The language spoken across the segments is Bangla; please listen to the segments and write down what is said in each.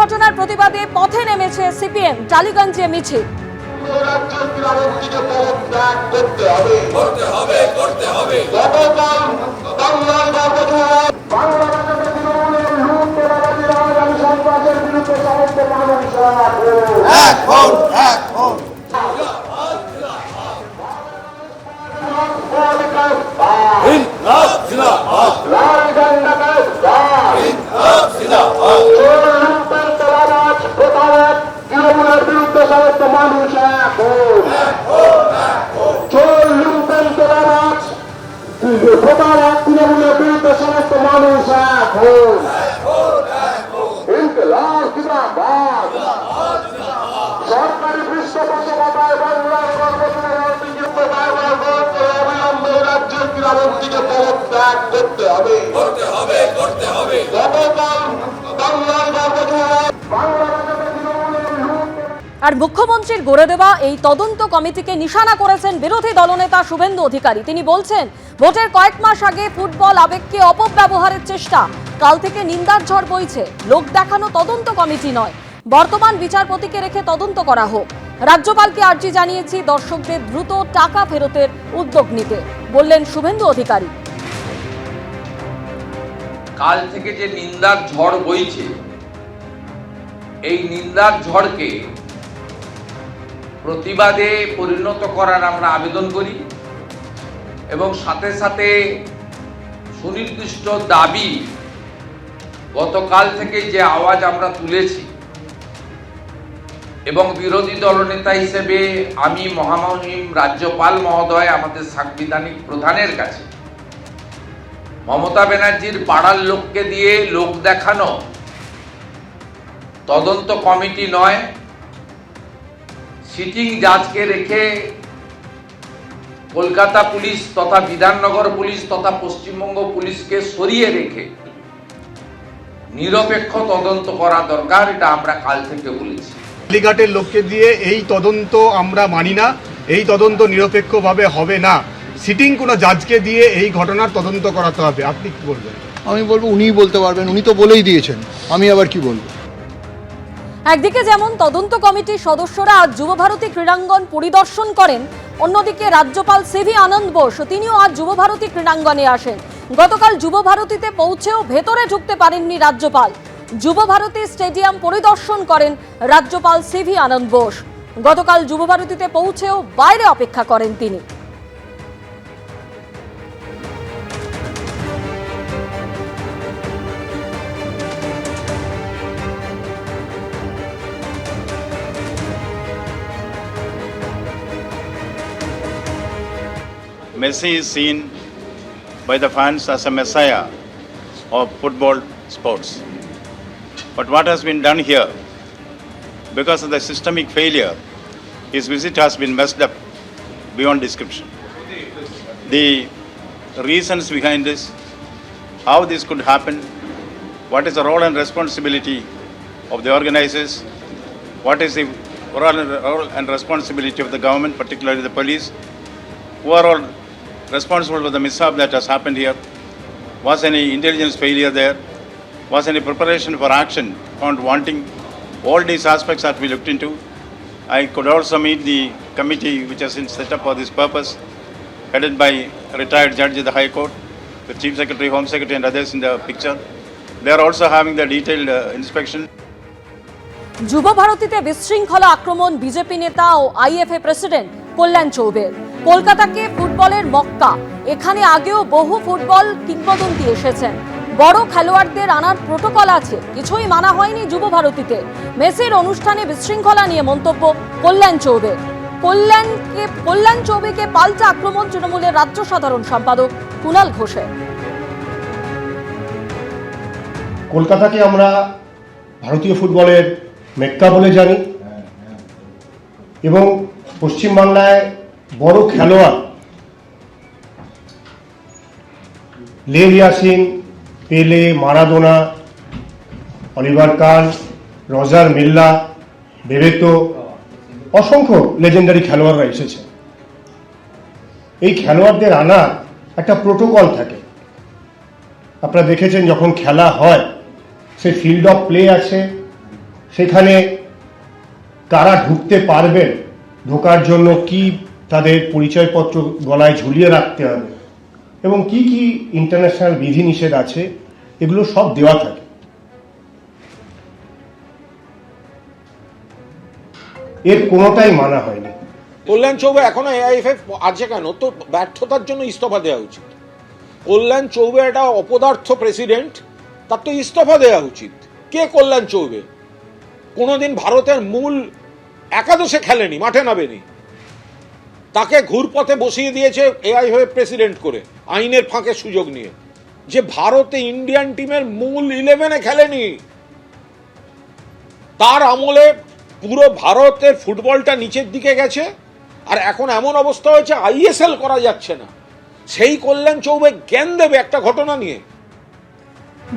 ঘটনার প্রতিবাদে পথে নেমেছে সিপিএম। টালিগঞ্জে মিছিল। সরকারি পৃষ্ঠপোষকতায় বাংলার রাজ্যের ক্রীড়ামন্ত্রীকে পদত্যাগ করতে হবে। আর মুখ্যমন্ত্রীর গড়ে দেওয়া এই তদন্ত কমিটিকে নিশানা করেছেন বিরোধী দলনেতা শুভেন্দু অধিকারী। তিনি বলছেন, ভোটের কয়েক মাস আগে ফুটবল আবেগকে অপব্যবহারের চেষ্টা, কাল থেকে নিন্দার ঝড় বইছে। লোক দেখানো তদন্ত কমিটি নয়, বর্তমান বিচারপতিকে রেখে তদন্ত করা হোক। রাজ্যপালকে আর্জি জানিয়েছি দর্শকদের দ্রুত টাকা ফেরতের উদ্যোগ নিতে, বললেন শুভেন্দু অধিকারী। কাল থেকে যে নিন্দার ঝড় বইছে, এই নিন্দার ঝড়কে প্রতিবাদে পরিণত করার আমরা আবেদন করি এবং সাথে সাথে সুনির্দিষ্ট দাবি গতকাল থেকে যে আওয়াজ আমরা তুলেছি এবং বিরোধী দলনেতা হিসেবে আমি মহামহিম রাজ্যপাল মহোদয় আমাদের সাংবিধানিক প্রধানের কাছে মমতা ব্যানার্জির পাড়ার লোককে দিয়ে লোক দেখানো তদন্ত কমিটি নয়, সিটিং জাজকে রেখে কলকাতা পুলিশ তথা বিধাননগর পুলিশ তথা পশ্চিমবঙ্গ পুলিশকে সরিয়ে রেখে নিরপেক্ষ তদন্ত করা দরকার, এটা আমরা কাল থেকে বলেছি। কালীঘাটের লোককে দিয়ে এই তদন্ত আমরা মানি না, এই তদন্ত নিরপেক্ষভাবে হবে না। সিটিং কোনো জাজকে দিয়ে এই ঘটনার তদন্ত করাতে হবে। আপনি কি বলবেন? আমি বলবো উনিই বলতে পারবেন, উনি তো বলেই দিয়েছেন, আমি আবার কি বলবো। একদিকে যেমন তদন্ত কমিটির সদস্যরা আজ যুবভারতী ক্রীড়াঙ্গন পরিদর্শন করেন, অন্যদিকে রাজ্যপাল সিভি আনন্দ বোস তিনিও আজ যুবভারতী ক্রীড়াঙ্গনে আসেন। গতকাল যুবভারতীতে পৌঁছেও ভেতরে ঢুকতে পারেননি রাজ্যপাল। যুবভারতী স্টেডিয়াম পরিদর্শন করেন রাজ্যপাল সিভি আনন্দ বোস। গতকাল যুবভারতীতে পৌঁছেও বাইরে অপেক্ষা করেন তিনি। Messi is seen by the fans as a messiah of football sports. But what has been done here, because of the systemic failure, his visit has been messed up beyond description. The reasons behind this, how this could happen, what is the role and responsibility of the organizers, what is the role and responsibility of the government, particularly the police, who are all responsible for the mishap that has happened here. Was any intelligence failure there? Was any preparation for action found wanting? All these aspects have to be looked into. I could also meet the committee which has been set up for this purpose, headed by a retired judge of the High Court, the Chief Secretary, Home Secretary and others in the picture. They are also having the detailed inspection. যুবভারতীতে বিশৃঙ্খলা আক্রমণ বিজেপি নেতা ও আইএফএ প্রেসিডেন্ট কল্যাণ চৌবের। কলকাতাকে ফুটবলের মক্কা, এখানে আগেও বহু ফুটবল কিংবদন্তি এসেছেন। বড় খেলোয়াড়দের আনার প্রোটোকল আছে, কিছুই মানা হয়নি যুবভারতীতে। মেসির অনুষ্ঠানে বিশৃঙ্খলা নিয়ে মন্তব্য কল্যাণ চৌবের। কল্যাণ চৌবেকে পাল্টা আক্রমণ তৃণমূলের রাজ্য সাধারণ সম্পাদক কুণাল ঘোষের। কলকাতাকে আমরা ভারতীয় ফুটবলের মেক্কা বলে জানি এবং পশ্চিমবাংলায় বড় খেলোয়াড় লেভ ইয়াসিন, পেলে, মারাদোনা, অলিভার কান, রজার মিল্লা, বেবেতো, অসংখ্য লেজেন্ডারি খেলোয়াড়রা এসেছে। এই খেলোয়াড়দের আনার একটা প্রোটোকল থাকে। আপনারা দেখেছেন যখন খেলা হয়, সে ফিল্ড অফ প্লে আছে, সেখানে কারা ঢুকতে পারবেন, ঢোকার জন্য কি তাদের পরিচয়পত্র গলায় ঝুলিয়ে রাখতে হবে এবং কি কি ইন্টারন্যাশনাল বিধিনিষেধ আছে, এগুলো সব দেওয়া থাকে। এর কোনোটাই মানা হয়নি। কল্যাণ চৌবে এখনো এআইএফএফ আছে কেন? তো ব্যর্থতার জন্য ইস্তফা দেওয়া উচিত। কল্যাণ চৌবে একটা অপদার্থ প্রেসিডেন্ট, তার তো ইস্তফা দেওয়া উচিত। কে কল্যাণ চৌবে? কোনোদিন ভারতের মূল একাদশে খেলেনি, মাঠে নামেনি, তাকে ঘুরপথে বসিয়ে দিয়েছে এআইএফএফ প্রেসিডেন্ট করে আইনের ফাঁকে সুযোগ নিয়ে। যে ভারতে ইন্ডিয়ান টিমের মূল 11-এ খেলেনি, তার আমলে পুরো ভারতের ফুটবলটা নিচের দিকে গেছে। আর এখন এমন অবস্থা হয়েছে আইএসএল করা যাচ্ছে না। সেই কল্যাণ চৌবে জ্ঞান দেবে একটা ঘটনা নিয়ে?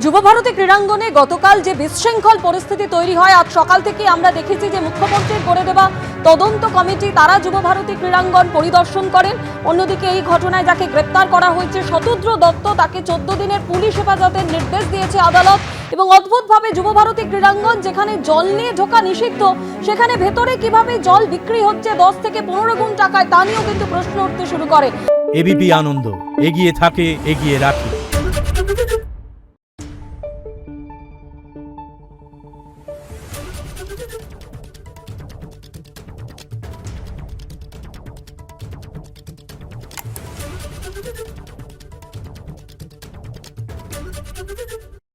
যুবভারতী ক্রীড়াঙ্গনে গতকাল যে বিশৃঙ্খল পরিস্থিতি তৈরি হয়, আজ সকাল থেকে আমরা দেখেছি যে মুখ্যমন্ত্রীর করে দেওয়া তদন্ত কমিটি তারা যুবভারতী ক্রীড়াঙ্গন পরিদর্শন করেন। অন্যদিকে এই ঘটনায় যাকে গ্রেপ্তার করা হয়েছে শতদ্র দত্ত, তাকে 14 দিনের পুলিশ হেফাজতের নির্দেশ দিয়েছে আদালত। এবং অদ্ভুতভাবে যুবভারতী ক্রীড়াঙ্গন যেখানে জল নিয়ে ঢোকা নিষিদ্ধ, সেখানে ভেতরে কিভাবে জল বিক্রি হচ্ছে 10 থেকে 15 গুণ টাকায়, তা নিয়েও কিন্তু প্রশ্ন উঠতে শুরু করে। এবিপি আনন্দ এগিয়ে থাকে, এগিয়ে রাখে।